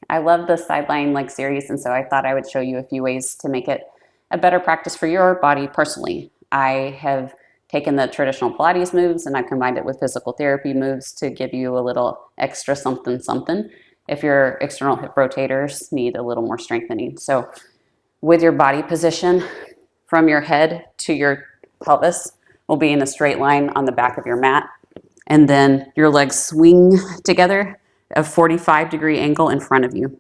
I love the sideline leg series, and so I thought I would show you a few ways to make it a better practice for your body personally. I have taken the traditional Pilates moves and I've combined it with physical therapy moves to give you a little extra something something if your external hip rotators need a little more strengthening. So with your body position from your head to your pelvis will be in a straight line on the back of your mat, and then your legs swing together a 45-degree angle in front of you.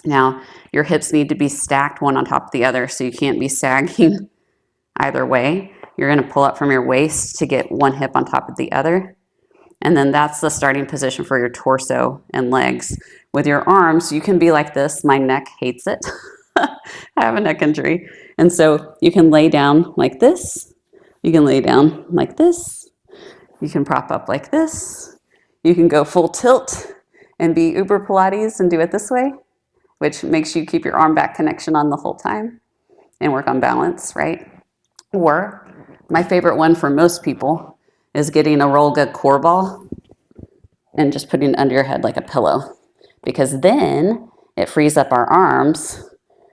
Now, your hips need to be stacked one on top of the other, so you can't be sagging either way. You're going to pull up from your waist to get one hip on top of the other. And then that's the starting position for your torso and legs. With your arms, you can be like this. My neck hates it. I have a neck injury. And so you can lay down like this. You can lay down like this. You can prop up like this. You can go full tilt and be uber Pilates and do it this way, which makes you keep your arm back connection on the whole time and work on balance, right? Or my favorite one for most people is getting a Rolga core ball and just putting it under your head like a pillow, because then it frees up our arms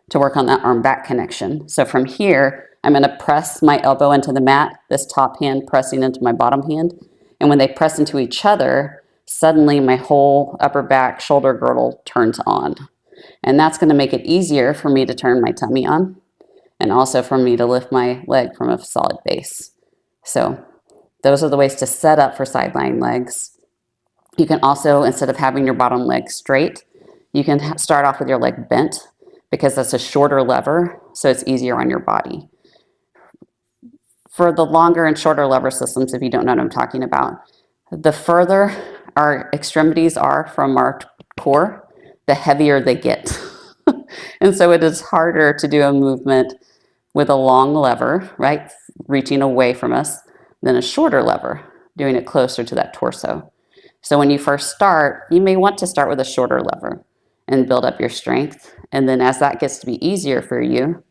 to work on that arm back connection. So from here, I'm going to press my elbow into the mat, this top hand pressing into my bottom hand. And when they press into each other, suddenly my whole upper back shoulder girdle turns on. And that's going to make it easier for me to turn my tummy on and also for me to lift my leg from a solid base. So those are the ways to set up for sideline legs. You can also, instead of having your bottom leg straight, you can start off with your leg bent, because that's a shorter lever, so it's easier on your body. For the longer and shorter lever systems, if you don't know what I'm talking about, the further our extremities are from our core, the heavier they get. And so it is harder to do a movement with a long lever, right, reaching away from us, than a shorter lever, doing it closer to that torso. So when you first start, you may want to start with a shorter lever and build up your strength. And then as that gets to be easier for you,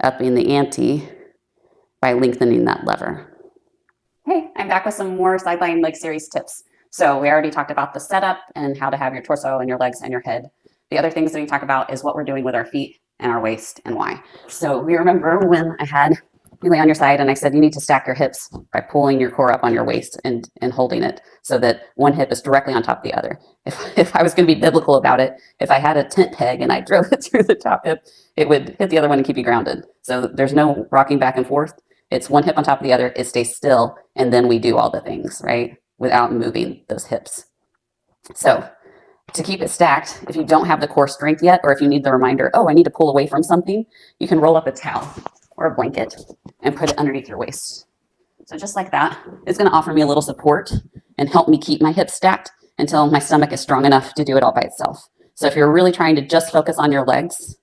upping the ante by lengthening that lever. Hey, I'm back with some more sideline leg series tips. So we already talked about the setup and how to have your torso and your legs and your head. The other things that we talk about is what we're doing with our feet and our waist and why. So we remember when I had you lay on your side and I said you need to stack your hips by pulling your core up on your waist and holding it so that one hip is directly on top of the other. If I was going to be biblical about it, if I had a tent peg and I drove it through the top hip, it would hit the other one and keep you grounded. So there's no rocking back and forth. It's one hip on top of the other, it stays still, and then we do all the things, right, without moving those hips. So to keep it stacked, if you don't have the core strength yet, or if you need the reminder, oh, I need to pull away from something, you can roll up a towel or a blanket and put it underneath your waist. So just like that, it's going to offer me a little support and help me keep my hips stacked until my stomach is strong enough to do it all by itself. So if you're really trying to just focus on your legs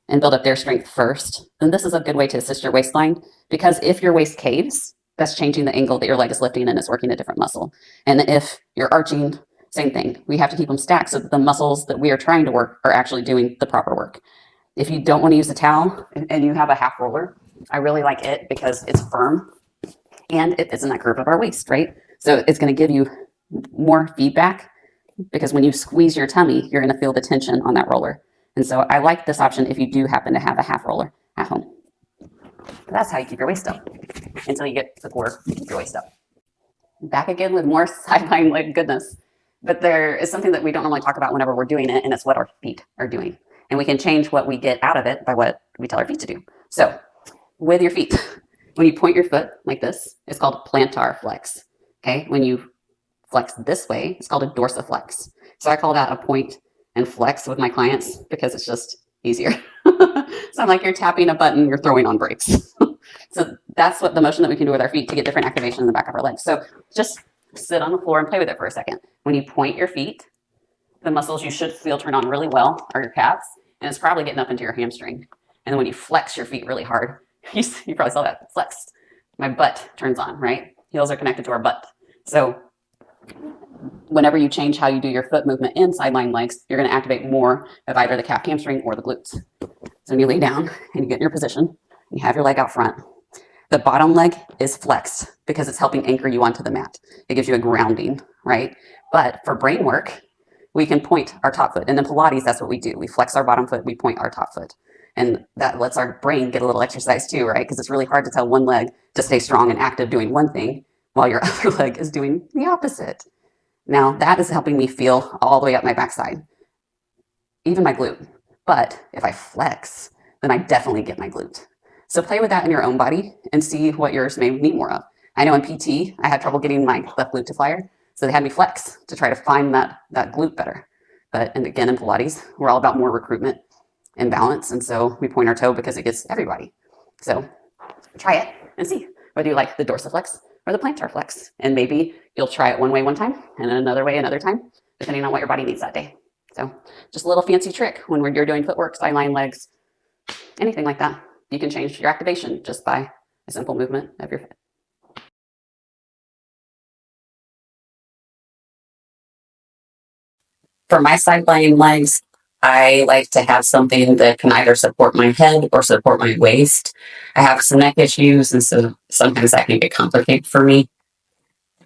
and build up their strength first, then this is a good way to assist your waistline, because if your waist caves, that's changing the angle that your leg is lifting and it's working a different muscle. And if you're arching, same thing. We have to keep them stacked so that the muscles that we are trying to work are actually doing the proper work. If you don't want to use a towel and you have a half roller, I really like it because it's firm and it fits in that curve of our waist, right? So it's going to give you more feedback, because when you squeeze your tummy, you're going to feel the tension on that roller. And so I like this option if you do happen to have a half roller at home. But that's how you keep your waist up until you get the core to keep your waist up. Back again with more sideline leg goodness. But there is something that we don't normally talk about whenever we're doing it, and it's what our feet are doing. And we can change what we get out of it by what we tell our feet to do. So with your feet, when you point your foot like this, it's called plantar flex. Okay, when you flex this way, it's called a dorsiflex. So I call that a point and flex with my clients because it's just easier. So I'm like, you're tapping a button, you're throwing on brakes. So that's what the motion that we can do with our feet to get different activation in the back of our legs. So just sit on the floor and play with it for a second. When you point your feet, the muscles you should feel turn on really well are your calves, and it's probably getting up into your hamstring. And then when you flex your feet really hard, you probably saw that, flexed. My butt turns on, right? Heels are connected to our butt. So whenever you change how you do your foot movement in sideline legs, you're going to activate more of either the calf hamstring or the glutes. So when you lay down and you get in your position, you have your leg out front. The bottom leg is flexed because it's helping anchor you onto the mat. It gives you a grounding, right? But for brain work, we can point our top foot. And in Pilates, that's what we do. We flex our bottom foot, we point our top foot. And that lets our brain get a little exercise too, right? Because it's really hard to tell one leg to stay strong and active doing one thing while your other leg is doing the opposite. Now, that is helping me feel all the way up my backside, even my glute. But if I flex, then I definitely get my glute. So play with that in your own body and see what yours may need more of. I know in PT, I had trouble getting my left glute to fire. So they had me flex to try to find that glute better. But, and again, in Pilates, we're all about more recruitment and balance. And so we point our toe because it gets everybody. So try it and see whether you like the dorsiflex or the plantar flex. And maybe you'll try it one way one time and another way another time, depending on what your body needs that day. So just a little fancy trick when you're doing footwork, sideline legs, anything like that. You can change your activation just by a simple movement of your foot. For my sideline legs, I like to have something that can either support my head or support my waist. I have some neck issues, and so sometimes that can get complicated for me.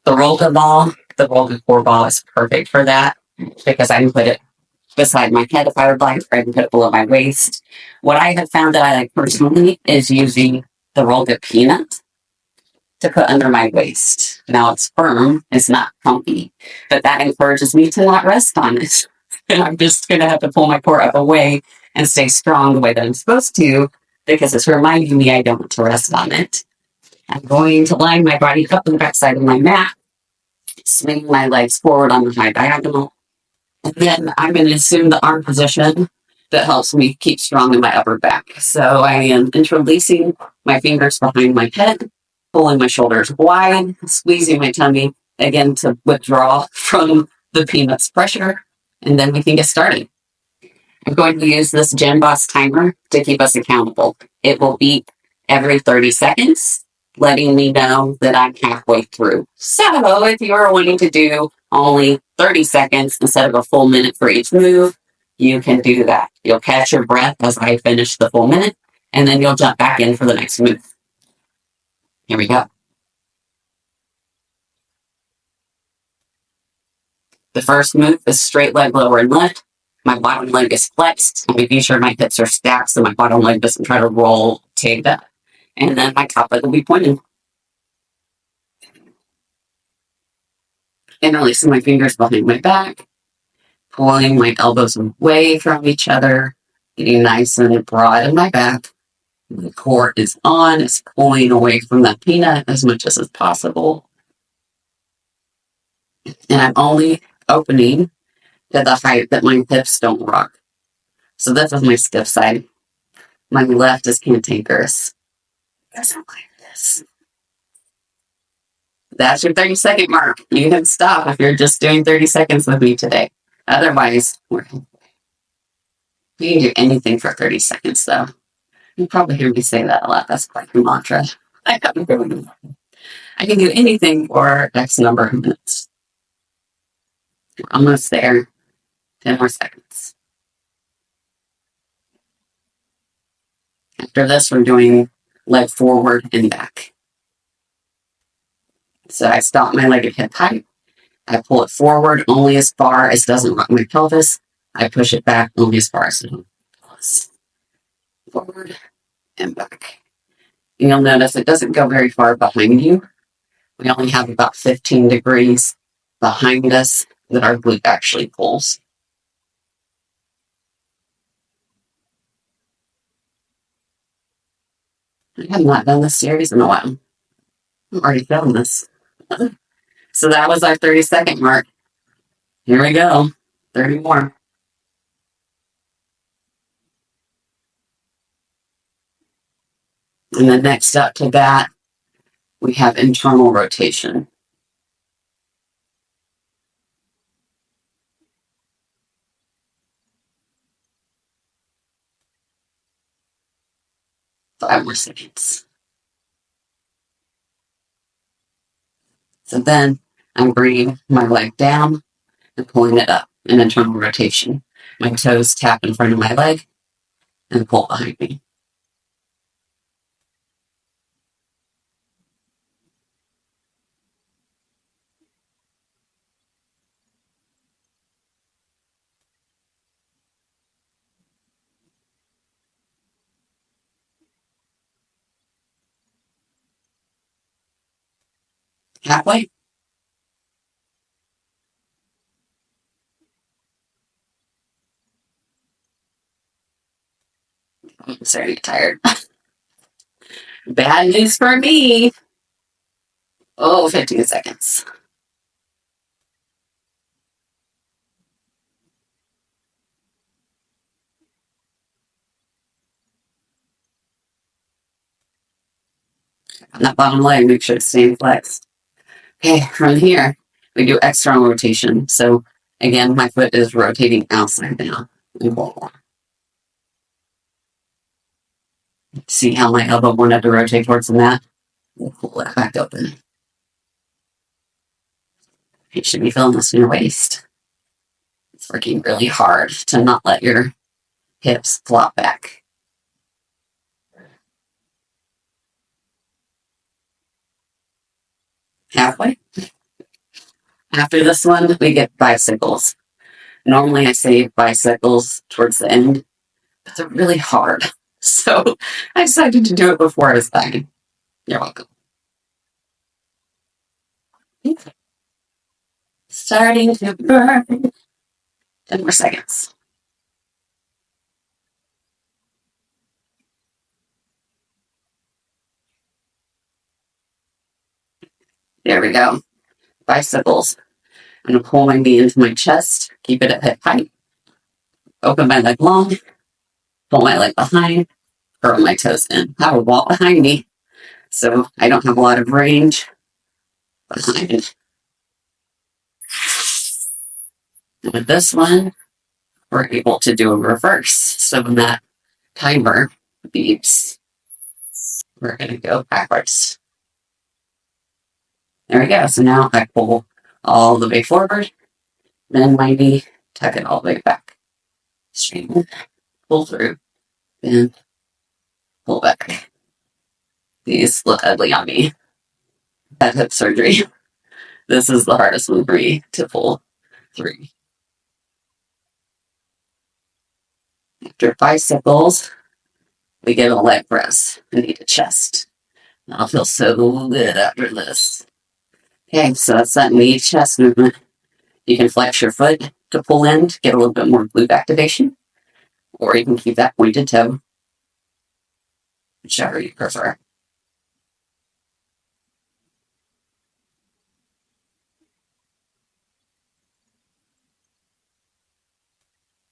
The roller ball, the roller core ball is perfect for that because I can put it beside my head if I would like, or I can put it below my waist. What I have found that I like personally is using the rolled up peanut to put under my waist. Now it's firm, it's not comfy, but that encourages me to not rest on it. And I'm just going to have to pull my core up away and stay strong the way that I'm supposed to because it's reminding me I don't want to rest on it. I'm going to line my body up on the backside of my mat, swing my legs forward on the high diagonal, and then I'm going to assume the arm position that helps me keep strong in my upper back. So I am interlacing my fingers behind my head, pulling my shoulders wide, squeezing my tummy, again to withdraw from the peanuts pressure, and then we can get started. I'm going to use this Gen Boss timer to keep us accountable. It will beep every 30 seconds, letting me know that I'm halfway through. So if you're wanting to do only 30 seconds instead of a full minute for each move, you can do that. You'll catch your breath as I finish the full minute, and then you'll jump back in for the next move. Here we go. The first move is straight leg lower and lift. My bottom leg is flexed. I'm making sure my hips are stacked so my bottom leg doesn't try to roll take up. And then my top leg will be pointed. Interlacing my fingers behind my back, pulling my elbows away from each other, getting nice and broad in my back. The core is on, it's pulling away from that peanut as much as is possible. And I'm only opening to the height that my hips don't rock. So this is my stiff side. My left is cantankerous. Doesn't like this. That's your 30-second mark. You can stop if you're just doing 30 seconds with me today. Otherwise, you can do anything for 30 seconds, though. You probably hear me say that a lot. That's quite a mantra. I can do anything for X number of minutes. We're almost there. 10 more seconds. After this, we're doing leg forward and back. So I stop my leg at hip height. I pull it forward only as far as it doesn't rock my pelvis. I push it back only as far as it does. Forward and back. And you'll notice it doesn't go very far behind you. We only have about 15 degrees behind us that our glute actually pulls. I have not done this series in a while. I'm already done this. So that was our 30-second mark. Here we go. 30 more. And then next up to that, we have internal rotation. 5 more seconds. So then I'm bringing my leg down and pulling it up in internal rotation. My toes tap in front of my leg and pull behind me. Halfway. I'm starting to get tired. Bad news for me. Oh, 15 seconds. On that bottom leg, make sure it's staying flexed. Okay, from here, we do external rotation. So again, my foot is rotating outside down. See how my elbow wanted to rotate towards the mat? We'll pull that back open. You should be feeling this in your waist. It's working really hard to not let your hips flop back. Halfway. After this one, we get bicycles. Normally I say bicycles towards the end, but they're really hard. So I decided to do it before I was dying. You're welcome. Starting to burn. 10 more seconds. There we go. Bicycles. I'm going to pull my knee into my chest, keep it at hip height, open my leg long, pull my leg behind, curl my toes in. I have a wall behind me, so I don't have a lot of range behind. And with this one, we're able to do a reverse. So when that timer beeps, we're going to go backwards. There we go. So now I pull all the way forward, bend my knee, tuck it all the way back. Straighten, pull through, bend, pull back. These look ugly on me. At hip surgery, this is the hardest one for me to pull through. After bicycles, we get a leg press. I need a chest. I'll feel so good after this. Okay, so that's that knee chest movement. You can flex your foot to pull in to get a little bit more glute activation, or you can keep that pointed toe, whichever you prefer.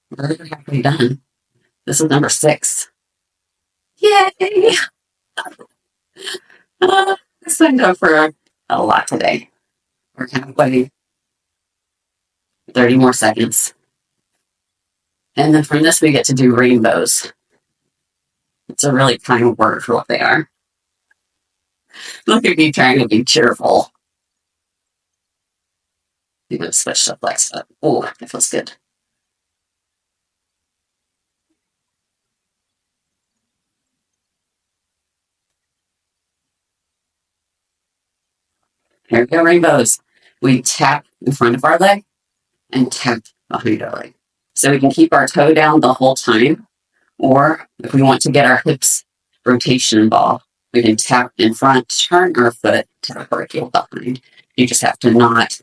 We're halfway done. This is number 6. Yay! This signed up for a lot today. We're halfway. 30 more seconds. And then from this, we get to do rainbows. It's a really kind word for what they are. Look at me trying to be cheerful. I'm going to switch to flex up. Oh, that feels good. Here we go, rainbows. We tap in front of our leg and tap behind our leg. So we can keep our toe down the whole time, or if we want to get our hips rotation ball, we can tap in front, turn our foot, tap our heel behind. You just have to not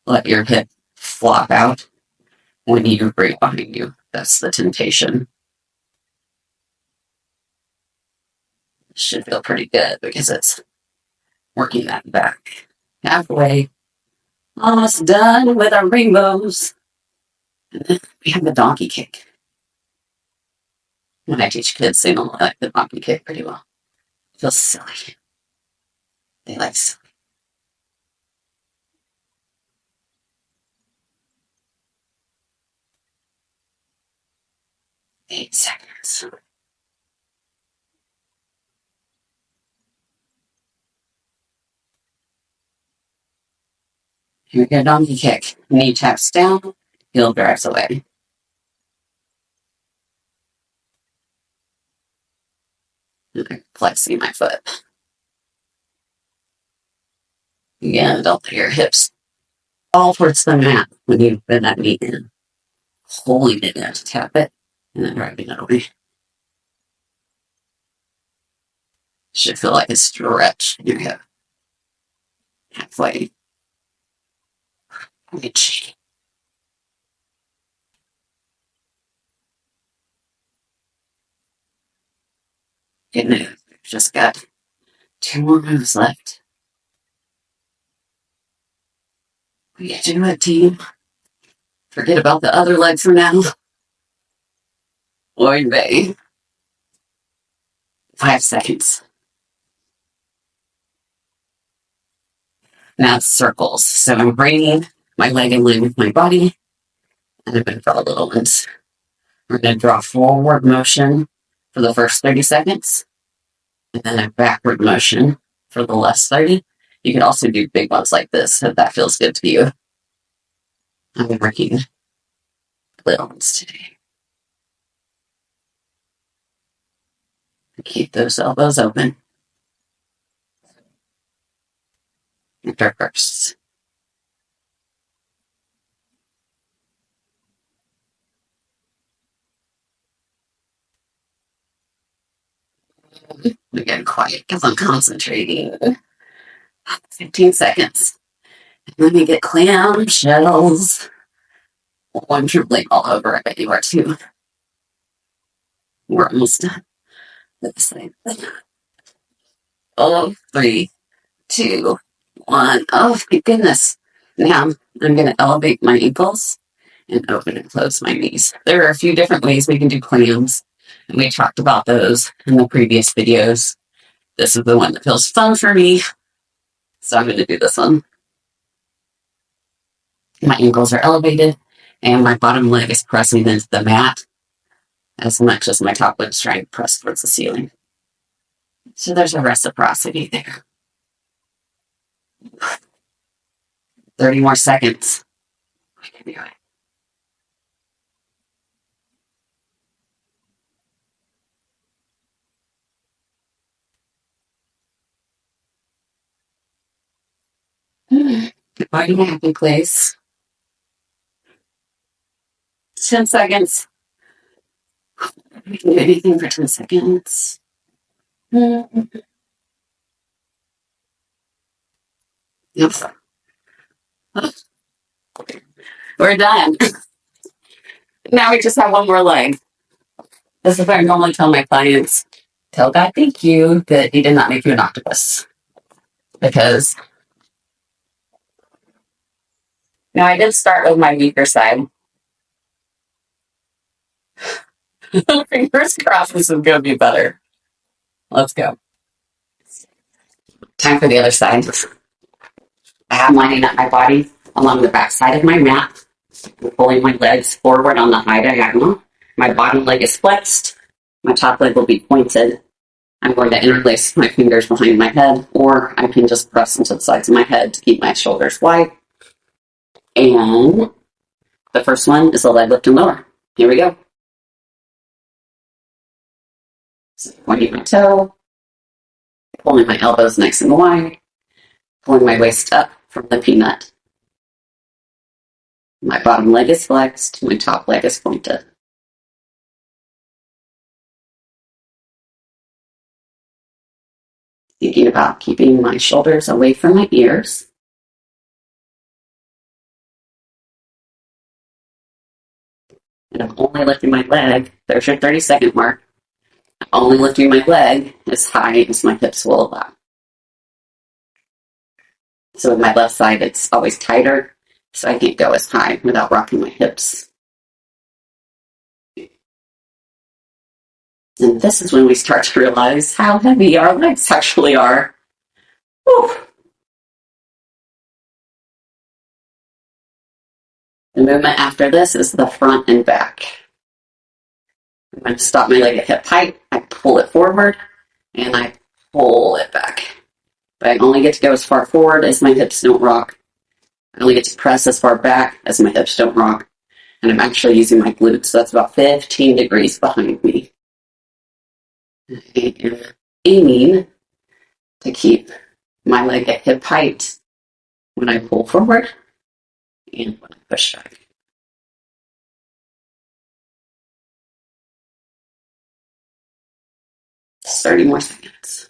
let your hip flop out when you break behind you. That's the temptation. Should feel pretty good because it's working that back. Halfway. Almost done with our rainbows. And then we have the donkey kick. When I teach kids, they don't like the donkey kick pretty well. It feels silly. They like silly. 8 seconds. Here we go, donkey kick. Knee taps down, heel drives away. And I'm flexing my foot. Again, don't let your hips fall towards the mat when you bend that knee in. Holding it in to tap it, and then driving it away. Should feel like a stretch in your hip. halfway. Reach. Good news. We've just got 2 more moves left. We can do it, team. Forget about the other leg for now. Lloyd Bay. 5 seconds. Now it's circles. So I'm bringing my leg in line with my body, and I'm going to draw little ones. We're going to draw forward motion for the first 30 seconds, and then a backward motion for the last 30. You can also do big ones like this if that feels good to you. I'm working little ones today. Keep those elbows open. After bursts. I'm getting quiet because I'm concentrating. 15 seconds. Let me get clam shells. I'm dribbling all over. I bet you are too. We're almost done. This thing. Oh, 3, 2, 1. Oh, my goodness. Now I'm going to elevate my ankles and open and close my knees. There are a few different ways we can do clams, and we talked about those in the previous videos. This is the one that feels fun for me, so I'm going to do this one. My ankles are elevated, and my bottom leg is pressing into the mat as much as my top leg's trying to press towards the ceiling. So there's a reciprocity there. 30 more seconds. We can do it. Finding a happy place. 10 seconds. We can do anything for 10 seconds. Yep. We're done. Now we just have one more leg. This is what I normally tell my clients. Tell God thank you that he did not make you an octopus. Because now I did start with my weaker side. Fingers crossed this is going to be better. Let's go. Time for the other side. I'm lining up my body along the back side of my mat, pulling my legs forward on the high diagonal. My bottom leg is flexed. My top leg will be pointed. I'm going to interlace my fingers behind my head, or I can just press into the sides of my head to keep my shoulders wide. And the first one is the leg lift and lower. Here we go. So pointing my toe, pulling my elbows nice and wide, pulling my waist up from the peanut. My bottom leg is flexed, my top leg is pointed. Thinking about keeping my shoulders away from my ears. And I'm only lifting my leg. There's your 30-second mark. I'm only lifting my leg as high as my hips will allow. So with my left side, it's always tighter, so I can't go as high without rocking my hips. And this is when we start to realize how heavy our legs actually are. Whew. The movement after this is the front and back. I'm going to stop my leg at hip height. I pull it forward, and I pull it back. But I only get to go as far forward as my hips don't rock. I only get to press as far back as my hips don't rock. And I'm actually using my glutes, so that's about 15 degrees behind me. I am aiming to keep my leg at hip height when I pull forward and when I push back. 30 more seconds.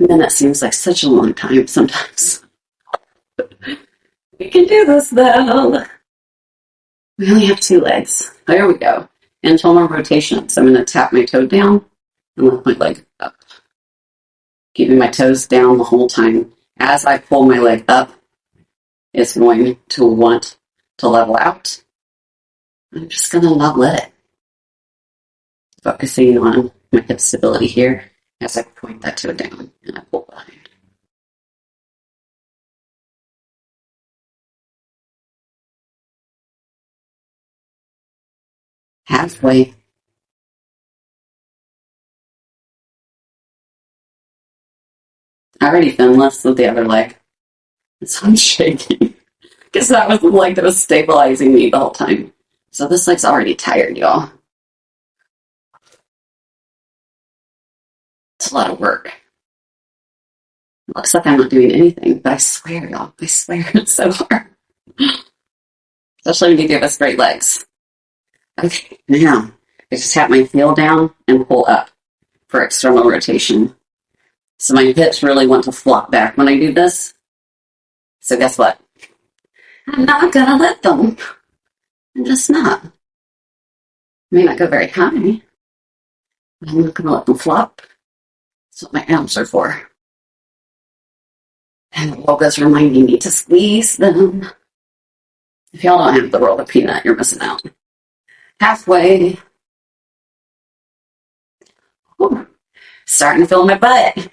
A minute seems like such a long time sometimes. We can do this though. We only have 2 legs. There we go. Internal rotation. So I'm going to tap my toe down and lift my leg up. Keeping my toes down the whole time. As I pull my leg up, it's going to want to level out. I'm just going to not let it. Focusing on my hip stability here as I point that toe down and I pull behind. Halfway. I already finless with the other leg. So I'm shaking because that was the leg that was stabilizing me the whole time. So this leg's already tired, y'all. It's a lot of work. It looks like I'm not doing anything, but I swear, y'all, I swear it's so hard. Especially when you give us straight legs. Okay, now I just tap my heel down and pull up for external rotation. So my hips really want to flop back when I do this. So guess what? I'm not gonna let them. I'm just not. I may not go very high, but I'm not gonna let them flop. That's what my abs are for. And the yoga's reminding me to squeeze them. If y'all don't have the roll of peanut, you're missing out. Halfway. Ooh, starting to feel my butt.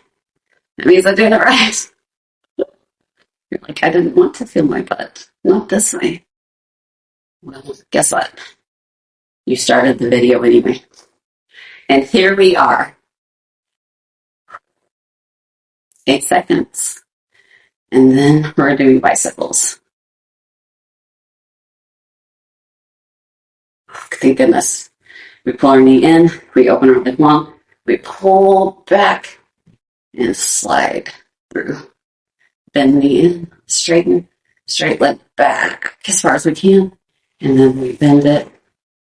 That means I'm doing it right. You're like, I didn't want to feel my butt. Not this way. Well, guess what? You started the video anyway. And here we are. 8 seconds. And then we're doing bicycles. Thank goodness. We pull our knee in, we open our leg long, we pull back and slide through. Bend knee in, straighten, straight leg back as far as we can, and then we bend it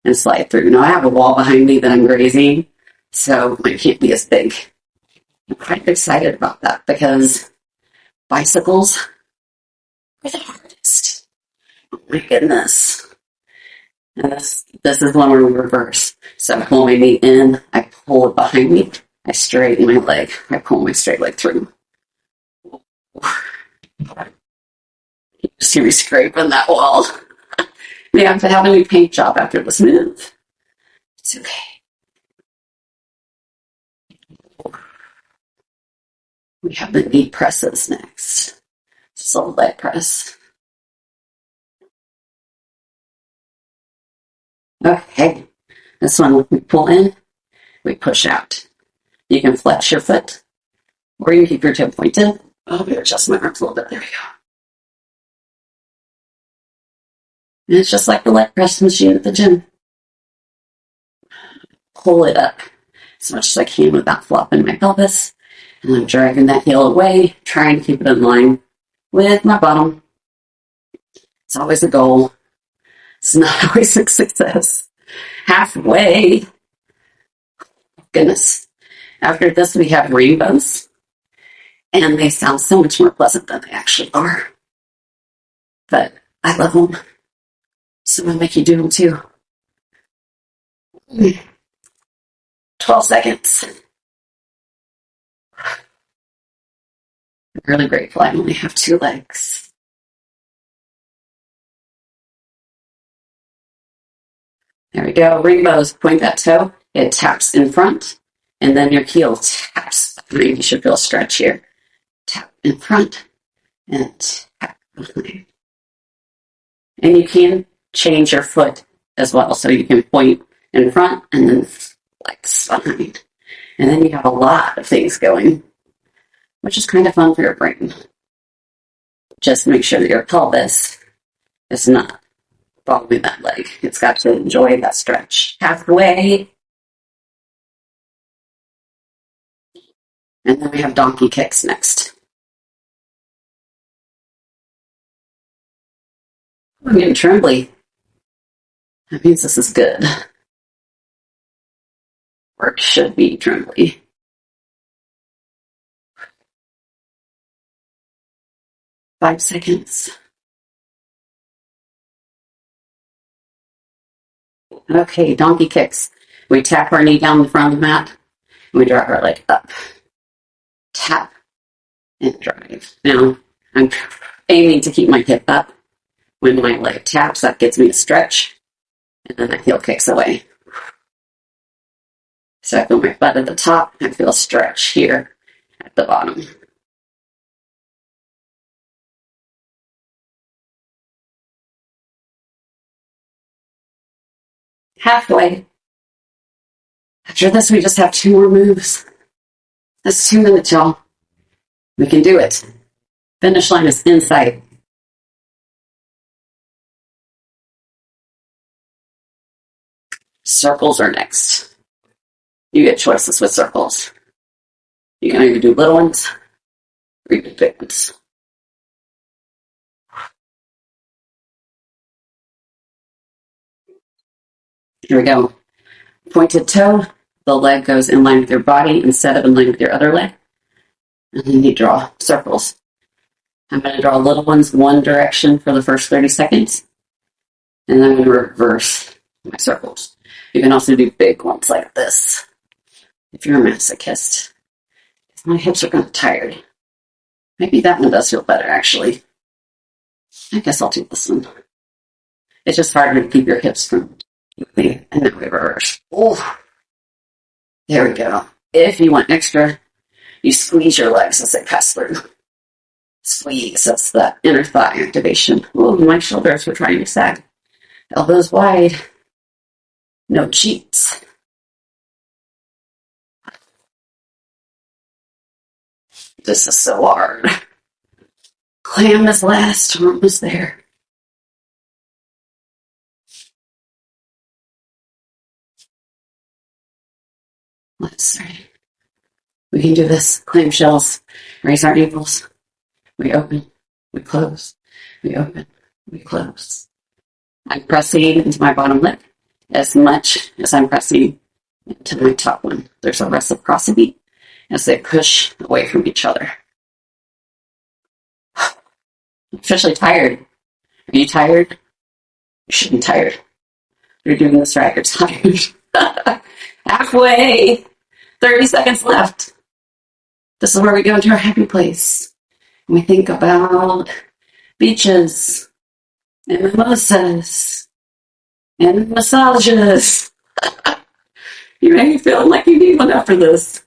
and slide through. Now I have a wall behind me that I'm grazing, so it can't be as big. I'm quite excited about that because bicycles are the hardest. Oh my goodness. And this is one where we reverse. So I pull my knee in, I pull it behind me, I straighten my leg, I pull my straight leg through. You see me scraping that wall. May have to have a new paint job after this move. It's okay. We have the knee presses next. Just a leg press. Okay. This one we pull in, we push out. You can flex your foot, or you can keep your toe pointed. I'll adjust my arms a little bit. There we go. And it's just like the leg press machine at the gym. Pull it up as much as I can without flopping my pelvis. And I'm dragging that heel away, trying to keep it in line with my bottom. It's always a goal. It's not always a success. Halfway. Goodness. After this, we have rainbows. And they sound so much more pleasant than they actually are. But I love them. So I'm going to make you do them too. 12 seconds. I'm really grateful I only have 2 legs. There we go. Rainbows. Point that toe. It taps in front. And then your heel taps behind. You should feel a stretch here. Tap in front and tap behind. And you can change your foot as well. So you can point in front and then flex behind. And then you have a lot of things going, which is kind of fun for your brain. Just make sure that your pelvis is not following that leg. It's got to enjoy that stretch. Halfway. And then we have donkey kicks next. I'm getting trembly. That means this is good. Work should be trembly. 5 seconds. Okay, donkey kicks. We tap our knee down the front of the mat, and we drive our leg up. Tap and drive. Now, I'm aiming to keep my hip up. When my leg taps, that gives me a stretch, and then the heel kicks away. So I feel my butt at the top, I feel a stretch here at the bottom. Halfway. After this, we just have 2 more moves. That's 2 minutes, y'all. We can do it. Finish line is in sight. Circles are next. You get choices with circles. You can either do little ones or you can do big ones. Here we go. Pointed toe. The leg goes in line with your body instead of in line with your other leg. And then you draw circles. I'm going to draw little ones one direction for the first 30 seconds. And then I'm going to reverse my circles. You can also do big ones like this if you're a masochist. My hips are kind of tired. Maybe that one does feel better, actually. I guess I'll do this one. It's just harder to keep your hips from moving. And then we reverse. Oh, there we go. If you want extra, you squeeze your legs as they pass through. Squeeze, that's the inner thigh activation. Oh, my shoulders were trying to sag. Elbows wide. No cheats. This is so hard. Clam is last. We're almost there. Let's see. We can do this. Clam shells. Raise our ankles. We open. We close. We open. We close. I'm pressing into my bottom lip as much as I'm pressing into my top one. There's a reciprocity as they push away from each other. I'm officially tired. Are you tired? You should be tired. You're doing this right. You're tired. Halfway. 30 seconds left. This is where we go into our happy place. We think about beaches and mimosas and massages. You may be feeling like you need one after this.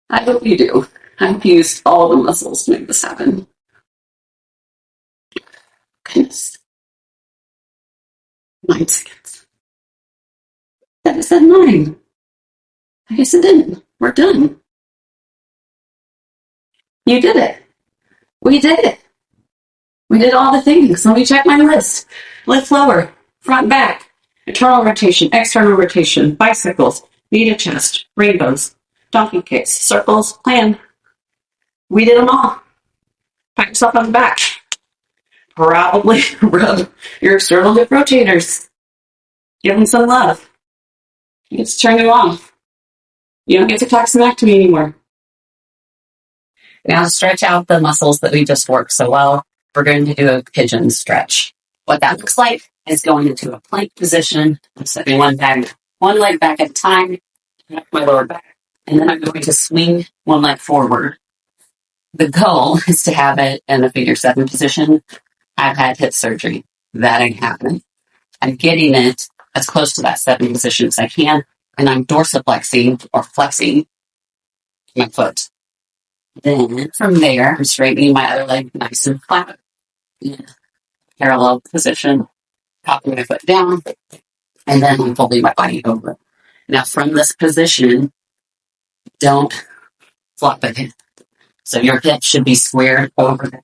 I hope you do. I hope you used all the muscles to make this happen. Goodness. 9 seconds. That is at 9. I guess it didn't. We're done. You did it. We did it. We did all the things. Let me check my list. Lift lower, front back, internal rotation, external rotation, bicycles, knee to chest, rainbows, donkey kicks, circles, plan. We did them all. Pat yourself on the back. Probably rub your external hip rotators. Give them some love. You get to turn them off. You don't get to talk smack to me anymore. Now stretch out the muscles that we just worked so well. We're going to do a pigeon stretch. What that looks like is going into a plank position. I'm stepping one leg back at a time, up my lower back, and then I'm going to swing one leg forward. The goal is to have it in a figure 7 position. I've had hip surgery. That ain't happening. I'm getting it as close to that 7 position as I can, and I'm dorsiflexing or flexing my foot. Then from there, I'm straightening my other leg nice and flat. In parallel position, popping my foot down, and then I'm folding my body over. Now from this position, don't flop it. So your hip should be squared over.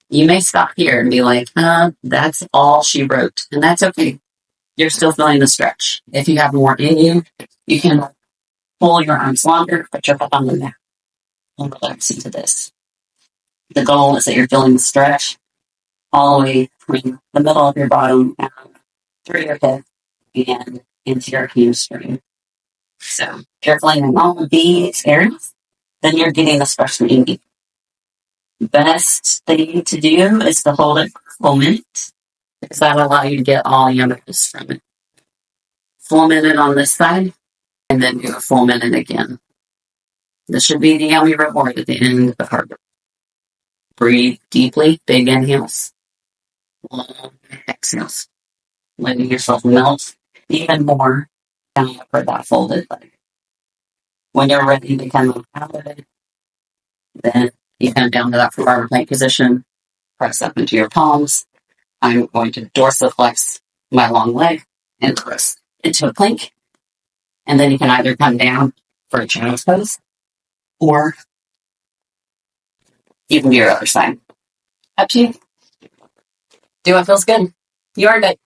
You may stop here and be like, that's all she wrote. And that's okay. You're still feeling the stretch. If you have more in you, you can pull your arms longer, put your foot on the mat, and relax into this. The goal is that you're feeling the stretch all the way from the middle of your bottom out through your hip and into your hamstring. So if you're feeling in all of these areas, then you're getting the stretch that you need. Best thing to do is to hold it for a full minute because that'll allow you to get all your numbers from it. Full minute on this side, and then do a full minute again. This should be the yummy reward at the end of hard work. Breathe deeply, big inhales, long exhales, letting yourself melt even more down for that folded leg. When you're ready to come up out of it, then you come down to that forearm plank position, press up into your palms. I'm going to dorsiflex my long leg and press into a plank. And then you can either come down for a child's pose or you can do your other side. Up to you. Do what feels good. You earned it.